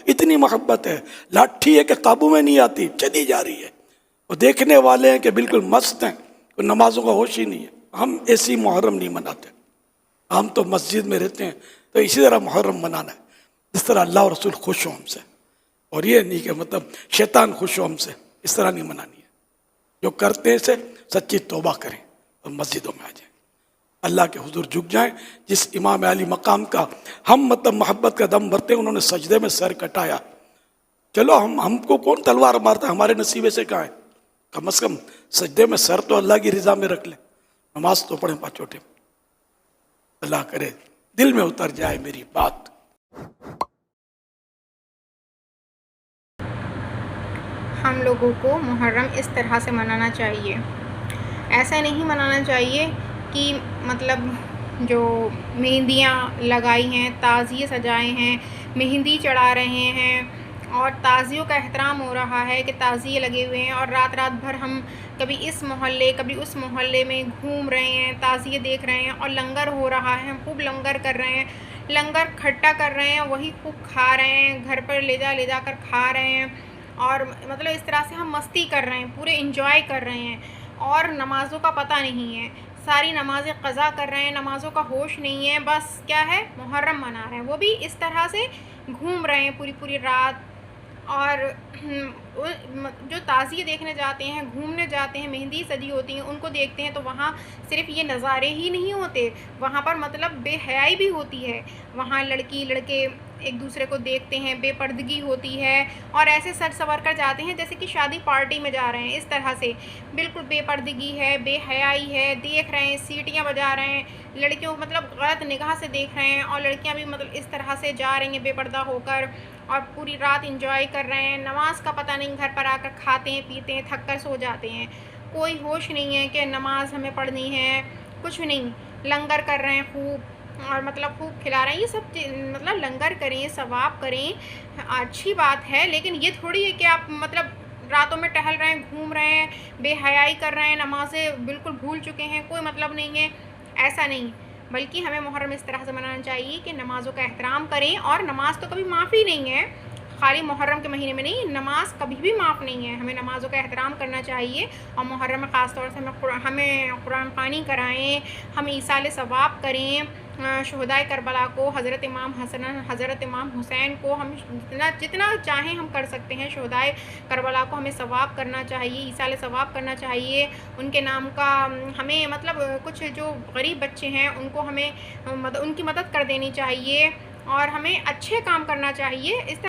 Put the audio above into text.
اتنی محبت ہے، لاٹھی ہے کہ قابو میں نہیں آتی، چلی جا رہی ہے. وہ دیکھنے والے ہیں کہ بالکل مست ہیں، کوئی نمازوں کا ہوش ہی نہیں ہے. ہم ایسی محرم نہیں مناتے. ہم تو مسجد میں رہتے ہیں تو اسی طرح محرم منانا ہے جس طرح اللہ اور رسول خوش ہو ہم سے. اور یہ نہیں کہ مطلب شیطان خوش ہو ہم سے، اس طرح نہیں منانی ہے. جو کرتے ہیں اسے سچی توبہ کریں اور مسجدوں میں آ جائیں، اللہ کے حضور جھک جائیں. جس امام علی مقام کا ہم مطلب محبت کا دم بھرتے ہیں، انہوں نے سجدے میں سر کٹایا. چلو ہم کو کون تلوار مارتا ہے، ہمارے نصیبے سے کہاں ہے؟ کم از کم سجدے میں سر تو اللہ کی رضا میں رکھ لیں، نماز تو پڑھیں پاچوٹے. اللہ کرے دل میں اتر جائے میری بات. ہم لوگوں کو محرم اس طرح سے منانا چاہیے. ایسا نہیں منانا چاہیے کہ مطلب جو مہندیاں لگائی ہیں، تعزیے سجائے ہیں، مہندی چڑھا رہے ہیں اور تعزیوں کا احترام ہو رہا ہے کہ تعزیے لگے ہوئے ہیں، اور رات رات بھر ہم کبھی اس محلے کبھی اس محلے میں گھوم رہے ہیں، تعزیے دیکھ رہے ہیں، اور لنگر ہو رہا ہے، ہم خوب لنگر کر رہے ہیں، لنگر کھٹا کر رہے ہیں، وہی خوب کھا رہے ہیں، گھر پر لے جا کر کھا رہے ہیں. اور مطلب اس طرح سے ہم مستی کر رہے ہیں، پورے انجوائے کر رہے ہیں، اور نمازوں کا پتہ نہیں ہے. ساری نمازیں قضا کر رہے ہیں، نمازوں کا ہوش نہیں ہے، بس کیا ہے، محرم منا رہے ہیں. وہ بھی اس طرح سے گھوم رہے ہیں پوری رات. اور جو تعزیے دیکھنے جاتے ہیں، گھومنے جاتے ہیں، مہندی سجی ہوتی ہیں، ان کو دیکھتے ہیں تو وہاں صرف یہ نظارے ہی نہیں ہوتے، وہاں پر مطلب بے حیائی بھی ہوتی ہے. وہاں لڑکی لڑکے ایک دوسرے کو دیکھتے ہیں، بے پردگی ہوتی ہے، اور ایسے سر سنور کر جاتے ہیں جیسے کہ شادی پارٹی میں جا رہے ہیں. اس طرح سے بالکل بے پردگی ہے، بے حیائی ہے، دیکھ رہے ہیں، سیٹیاں بجا رہے ہیں، لڑکیوں مطلب غلط نگاہ سے دیکھ رہے ہیں، اور لڑکیاں بھی مطلب اس طرح سے جا رہی ہیں بے پردہ ہو کر، اور پوری رات انجوائے کر رہے ہیں. نماز کا پتہ نہیں، گھر پر آ کر کھاتے ہیں، پیتے ہیں، تھک کر سو جاتے ہیں. کوئی ہوش نہیں ہے کہ نماز ہمیں پڑھنی ہے، کچھ نہیں. لنگر کر رہے ہیں خوب، اور مطلب خوب کھلا رہے ہیں. یہ سب مطلب لنگر کریں، ثواب کریں، اچھی بات ہے، لیکن یہ تھوڑی ہے کہ آپ مطلب راتوں میں ٹہل رہے ہیں، گھوم رہے ہیں، بے حیائی کر رہے ہیں، نمازیں بالکل بھول چکے ہیں، کوئی مطلب نہیں ہے. ایسا نہیں، بلکہ ہمیں محرم اس طرح سے منانا چاہیے کہ نمازوں کا احترام کریں. اور نماز تو کبھی معافی نہیں ہے، خالی محرم کے مہینے میں نہیں، نماز کبھی بھی معاف نہیں ہے. ہمیں نمازوں کا احترام کرنا چاہیے، اور محرم میں خاص طور سے ہمیں قرآن خوانی کرائیں، ہم ایصال ثواب کریں. شہدائے کربلا کو، حضرت امام حسن، حضرت امام حسین کو ہم جتنا چاہیں ہم کر سکتے ہیں. شہدائے کربلا کو ہمیں ثواب کرنا چاہیے، ایصال ثواب کرنا چاہیے. ان کے نام کا ہمیں مطلب کچھ جو غریب بچے ہیں ان کو ہمیں ان کی مدد کر دینی چاہیے، اور ہمیں اچھے کام کرنا چاہیے. اس طرح